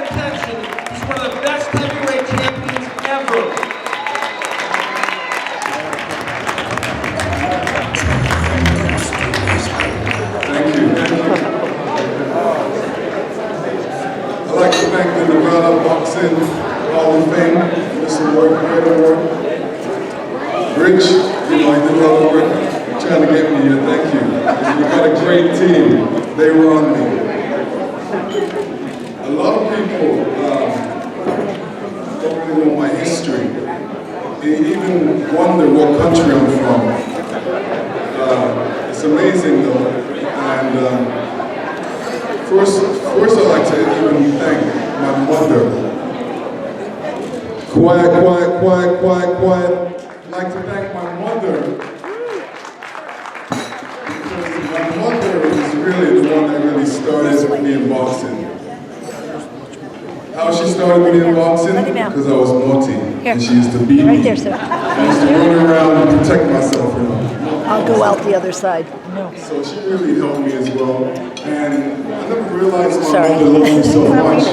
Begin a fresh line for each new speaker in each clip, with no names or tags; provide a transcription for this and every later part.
attention. He's one of the best heavyweight champions ever.
Thank you. I'd like to thank the Nevada Boxing Hall of Fame, Mr. Work Great Award. Rich, you know, I did a lot of work trying to get me here. Thank you. We've got a great team. They were on me. A lot of people don't really know my history. They even wonder what country I'm from. It's amazing though. And first I'd like to even thank my mother. Quiet. I'd like to thank my mother. Because my mother was really the one that really started me in boxing. How she started me in boxing? Because I was naughty. And she used to beat me.
Right there, sir.
I used to run around and protect myself, you know.
I'll go out the other side. No.
So she really helped me as well. And I never realized my mother loved me so much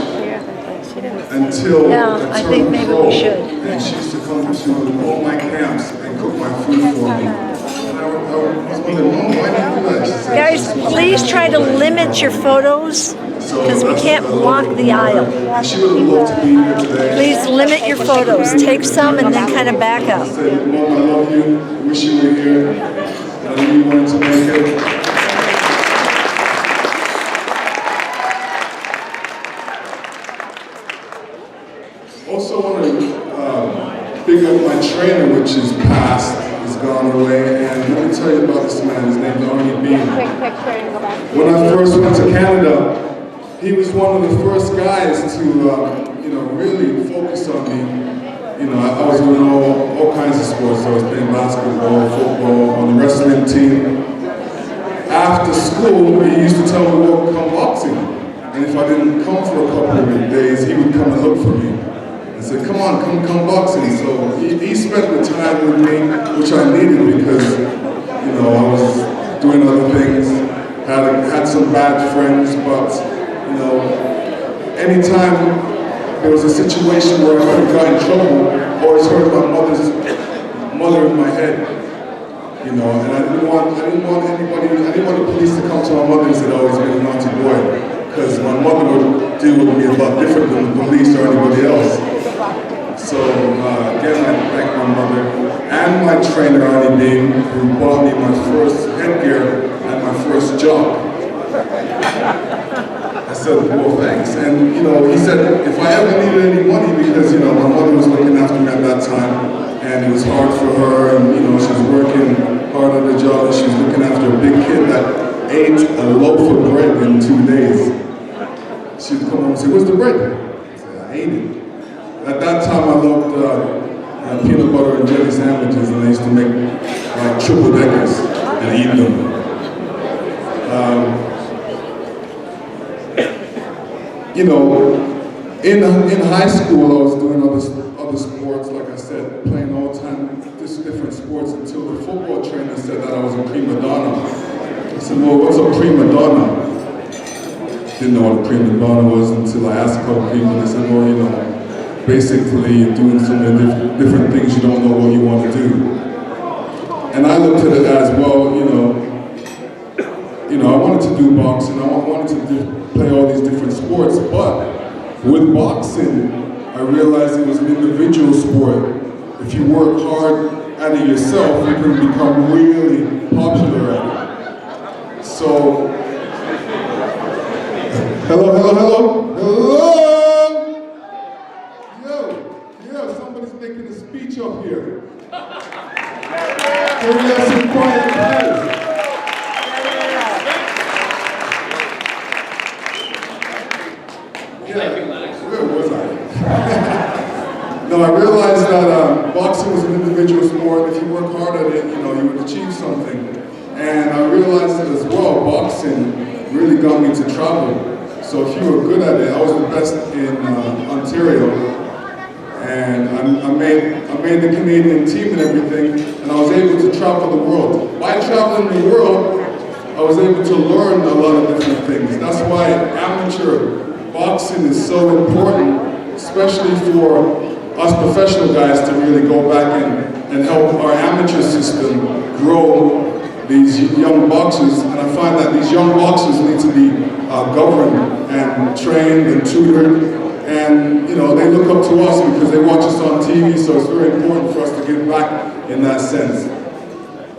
until
Yeah, I think maybe we should.
And she used to come to all my camps and cook my food for me. And I was wondering, Mom, why do you do that? She said,
Guys, please try to limit your photos because we can't block the aisle.
she would have loved to be here today.
Please limit your photos. Take some and then kind of back up.
I said, Mom, I love you. I wish you were here. I knew you wanted to make it. Also want to big up my trainer, which is passed, has gone away, and let me tell you about this man. His name's Ary Beck.
Quick picture and go back.
When I first went to Canada, he was one of the first guys to, really focus on me. You know, I was doing all kinds of sports. I was playing basketball, football, on the wrestling team. After school, he used to tell me to come boxing. And if I didn't come for a couple of days, he would come and look for me. I said, come on, come boxing. So he spent the time with me, which I needed because, you know, I was doing other things, had some bad friends, but, you know, anytime there was a situation where I could have got in trouble, or it's hurt my mother in my head, you know, and I didn't want the police to come to my mother and say, oh, he's been a naughty boy, because my mother would deal with me a lot different than the police or anybody else. So again, I thank my mother and my trainer, Ary Beck, who bought me my first headgear and my first job. I said, well, thanks. And, you know, he said, if I ever needed any money, because, you know, my mother was looking after me at that time, and it was hard for her, and, you know, she was working hard on the job, and she was looking after a big kid that ate a loaf of bread in 2 days. She would come home and say, where's the bread? I said, I ate it. At that time, I loved peanut butter and jelly sandwiches, and I used to make like triple deckers and eat them. You know, in high school, I was doing other sports, like I said, playing all time different sports until the football trainer said that I was a prima donna. I said, well, what's a prima donna? Didn't know what a prima donna was until I asked a couple people. They said, well, you know, basically you're doing so many different things, you don't know what you want to do. And I looked at it as, well, you know, I wanted to do boxing, I wanted to play all these different sports, but with boxing, I realized it was an individual sport. If you work hard at it yourself, you can become really popular at it. So, hello? Yo, somebody's making a speech up here. Can we have some quiet, please? Where was I? No, I realized that boxing was an individual sport. If you work hard at it, you know, you would achieve something. And I realized that as well, boxing really got me to travel. So if you were good at it, I was the best in Ontario. And I made the Canadian team and everything, and I was able to travel the world. By traveling the world, I was able to learn a lot of different things. That's why amateur boxing is so important, especially for us professional guys to really go back and help our amateur system grow these young boxers. And I find that these young boxers need to be governed and trained and tutored. And you know, they look up to us because they watch us on TV, so it's very important for us to give back in that sense.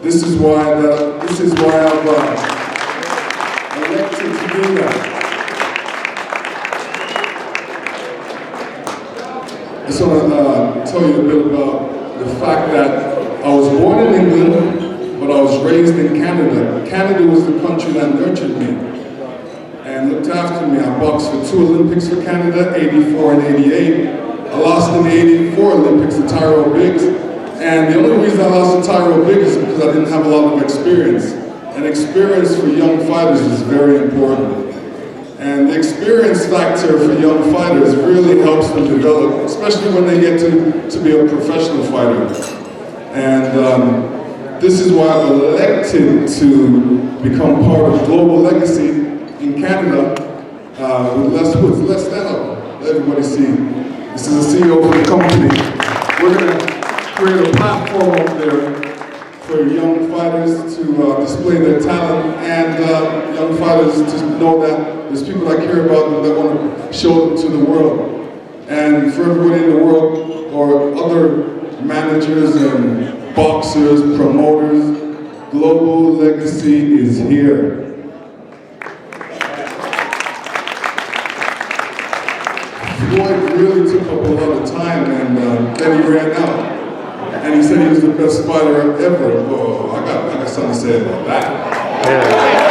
This is why I've elected to do that. I just want to tell you a bit about the fact that I was born in England, but I was raised in Canada. Canada was the country that nurtured me and looked after me. I boxed for 2 Olympics for Canada, 84 and 88. I lost in the 84 Olympics to Ary Beck. And the only reason I lost to Ary Beck is because I didn't have a lot of experience. And experience for young fighters is very important. And the experience factor for young fighters really helps them develop, especially when they get to be a professional fighter. And this is why I've elected to become part of Global Legacy in Canada with Les Woods. Let's stand up, let everybody see. This is the CEO of the company. We're going to create a platform up there for young fighters to display their talent and young fighters to know that there's people that care about them that want to show them to the world. And for everybody in the world, or other managers and boxers, promoters, Global Legacy is here. Floyd really took up a lot of time, and then he ran out. And he said he was the best fighter ever. Oh, I got something to say about that.
Yeah.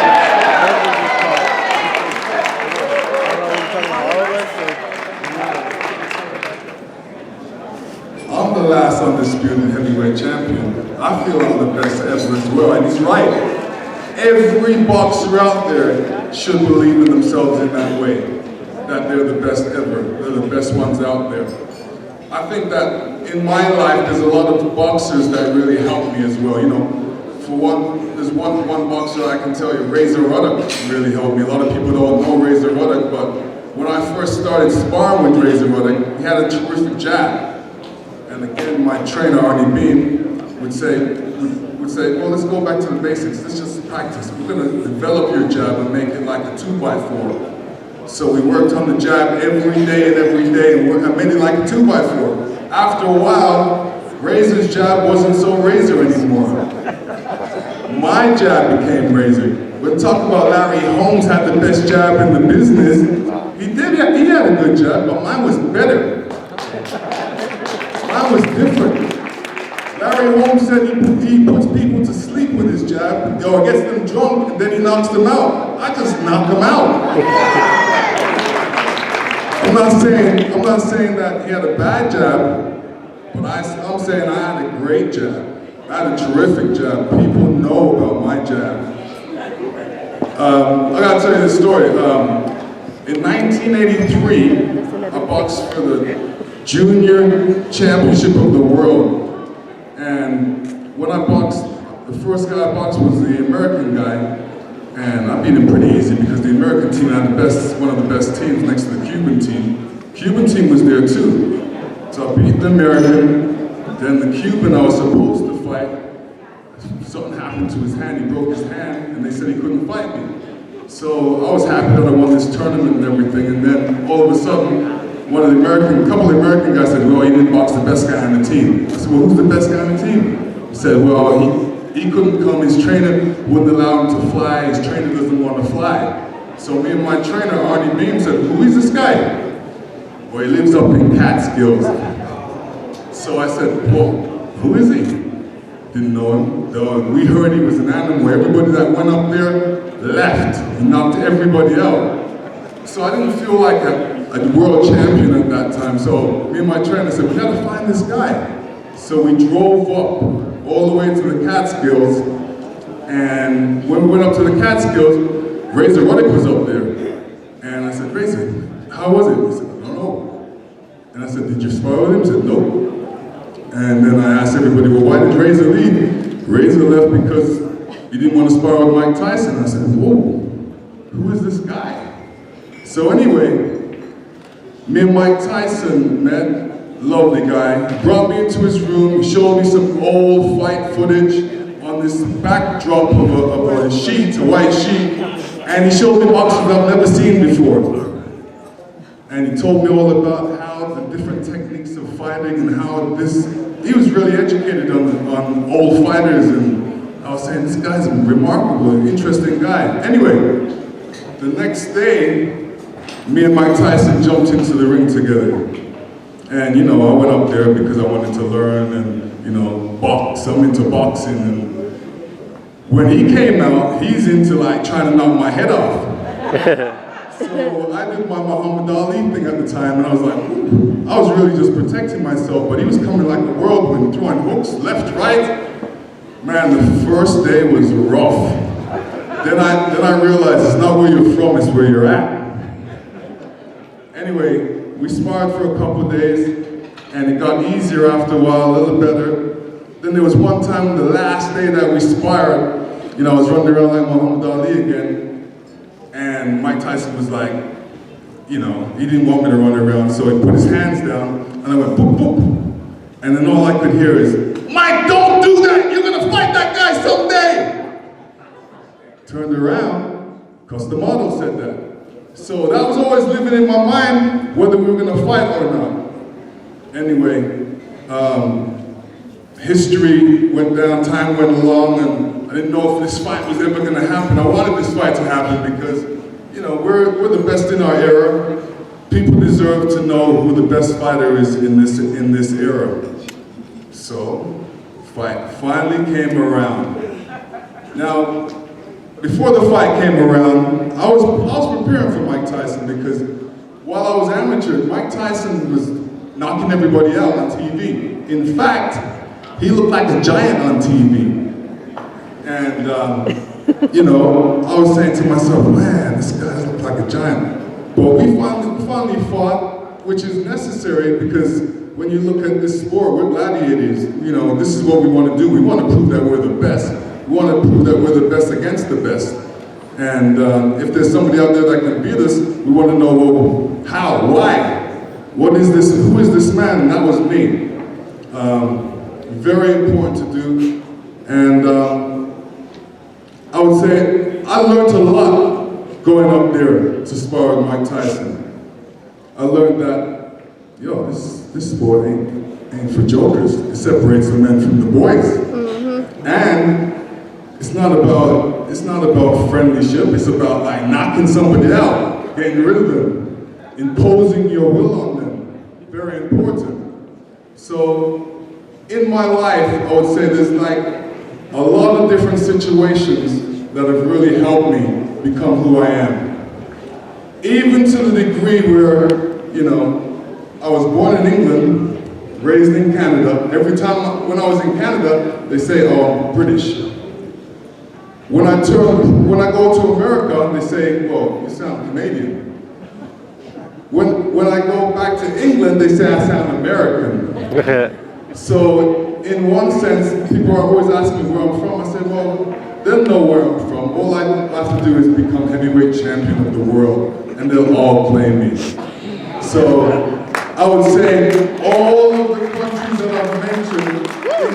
I'm the last undisputed heavyweight champion. I feel I'm the best ever as well, and he's right. Every boxer out there should believe in themselves in that way, that they're the best ever, they're the best ones out there. I think that in my life, there's a lot of boxers that really helped me as well. You know, for one, there's one boxer I can tell you, Razor Ruddock really helped me. A lot of people don't know Razor Ruddock, but when I first started sparring with Razor Ruddock, he had a terrific jab. And again, my trainer, Ary Beck, would say, well, let's go back to the basics. Let's just practice. We're going to develop your jab and make it like a 2x4. So we worked on the jab every day, and I made it like a 2x4. After a while, Razor's jab wasn't so Razor anymore. My jab became Razor. We'll talk about Larry Holmes had the best jab in the business. He had a good jab, but mine was better. Mine was different. Larry Holmes said he puts people to sleep with his jab, or gets them drunk, and then he knocks them out. I just knock them out. I'm not saying that he had a bad jab, but I'm saying I had a great jab. I had a terrific jab. People know about my jab. I gotta tell you this story. In 1983, I boxed for the Junior Championship of the World. And when I boxed, the first guy I boxed was the American guy. And I beat him pretty easy because the American team had one of the best teams next to the Cuban team. Cuban team was there too. So I beat the American, then the Cuban I was supposed to fight. Something happened to his hand, he broke his hand, and they said he couldn't fight me. So I was happy that I won this tournament and everything, and then all of a sudden, a couple of American guys said, well, you didn't box the best guy on the team. I said, well, who's the best guy on the team? He said, well, he couldn't come, his trainer wouldn't allow him to fly, his trainer doesn't want to fly. So me and my trainer, Ary Beck, said, who is this guy? Well, he lives up in Catskills. So I said, well, who is he? Didn't know him. Though we heard he was an animal. Everybody that went up there left. He knocked everybody out. So I didn't feel like a world champion at that time. So me and my trainer said, we gotta find this guy. So we drove up all the way to the Catskills, and when we went up to the Catskills, Razor Ruddock was up there. And I said, Razor, how was it? He said, I don't know. And I said, did you spar with him? He said, no. And then I asked everybody, well, why did Razor leave? Razor left because he didn't want to spar with Mike Tyson. I said, whoa, who is this guy? So anyway, Me and Mike Tyson met, lovely guy. He brought me into his room, he showed me some old fight footage on this backdrop of a sheet, a white sheet, and he showed me boxes I've never seen before. And he told me all about how the different techniques of fighting and how this, he was really educated on old fighters, and I was saying, this guy's a remarkable, interesting guy. Anyway, the next day, me and Mike Tyson jumped into the ring together. And you know, I went up there because I wanted to learn and, you know, box. I'm into boxing. And when he came out, he's into like trying to knock my head off. So I did my Muhammad Ali thing at the time, and I was like, ooh. I was really just protecting myself, but he was coming like a whirlwind, throwing hooks left, right. Man, the first day was rough. Then I realized it's not where you're from, it's where you're at. Anyway, we sparred for a couple of days, and it got easier after a while, a little better. Then there was one time, the last day that we sparred, you know, I was running around like Muhammad Ali again, and Mike Tyson was like, you know, he didn't want me to run around, so he put his hands down, and I went boop, boop. And then all I could hear is, Mike, don't do that! You're gonna fight that guy someday! Turned around, because the model said that. So that was always living in my mind, whether we were gonna fight or not. Anyway, history went down, time went along, and I didn't know if this fight was ever gonna happen. I wanted this fight to happen because, you know, we're the best in our era. People deserve to know who the best fighter is in this era. So, fight finally came around. Now, before the fight came around, I was preparing for Mike Tyson because while I was amateur, Mike Tyson was knocking everybody out on TV. In fact, he looked like a giant on TV. And, you know, I was saying to myself, man, this guy looks like a giant. But we finally fought, which is necessary because when you look at this sport, we're gladiators. You know, this is what we want to do. We want to prove that we're the best. We want to prove that we're the best against the best. And if there's somebody out there that can beat us, we want to know, well, how, why? What is this, who is this man? And that was me. Very important to do. And I would say I learned a lot going up there to spar with Mike Tyson. I learned that, yo, this sport ain't for jokers. It separates the men from the boys. Mm-hmm. And it's not about friendship. It's about like knocking somebody out, getting rid of them, imposing your will on them. Very important. So in my life, I would say there's like a lot of different situations that have really helped me become who I am. Even to the degree where, you know, I was born in England, raised in Canada. Every time when I was in Canada, they say, oh, I'm British. When I go to America, they say, well, you sound Canadian. When I go back to England, they say I sound American. So in one sense, people are always asking me where I'm from. I said, well, they'll know where I'm from. All I have to do is become heavyweight champion of the world, and they'll all claim me. So I would say all of the countries that I've mentioned,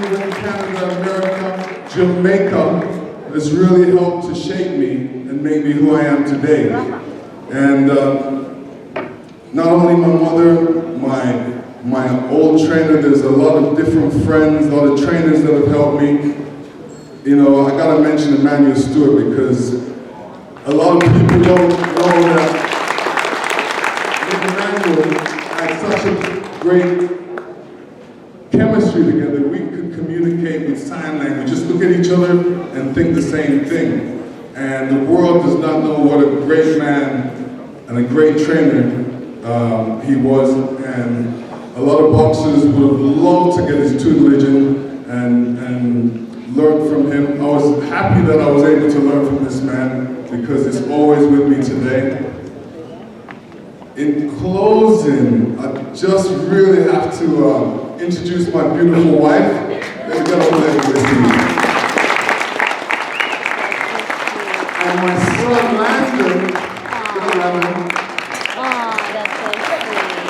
England, Canada, America, Jamaica, has really helped to shape me and make me who I am today. And not only my mother, my old trainer, there's a lot of different friends, a lot of trainers that have helped me. You know, I gotta mention Emanuel Stewart because a lot of people don't know that Emanuel had such a great chemistry together. We could communicate with sign language, just look at each other and think the same thing. And the world does not know what a great man and a great trainer he was. And a lot of boxers would have loved to get his tutelage and learn from him. I was happy that I was able to learn from this man because it's always with me today. In closing, I just really have to introduce my beautiful wife. Let me get over there with me. And my son, Landon.
Oh, that's so sweet.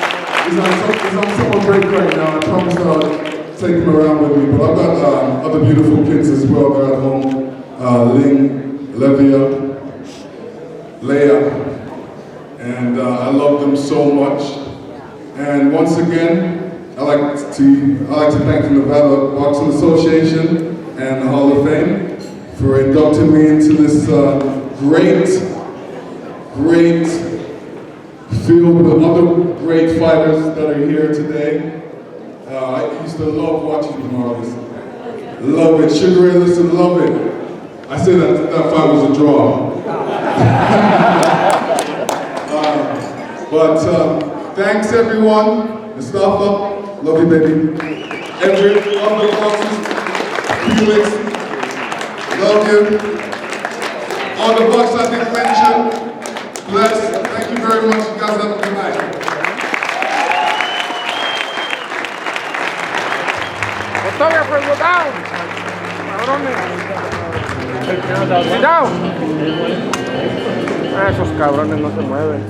he's on summer break right now. I promised I'll take him around with me, but I've got other beautiful kids as well. They're at home. Ling, Leia, and I love them so much. And once again, I like to thank the Nevada Boxing Association and the Hall of Fame for inducting me into this great field with other great fighters that are here today. I used to love watching the Marlies. Love it. Sugar Ray, listen, love it. I say that fight was a draw. But thanks everyone. Mustafa, love you baby. Edric, love the boxes. Felix, love you. All the boxers I didn't mention, bless. Thank you very much. You guys have a good night.
Photographer, go down. Cabrones. Sit down. Esos cabrones no se mueven.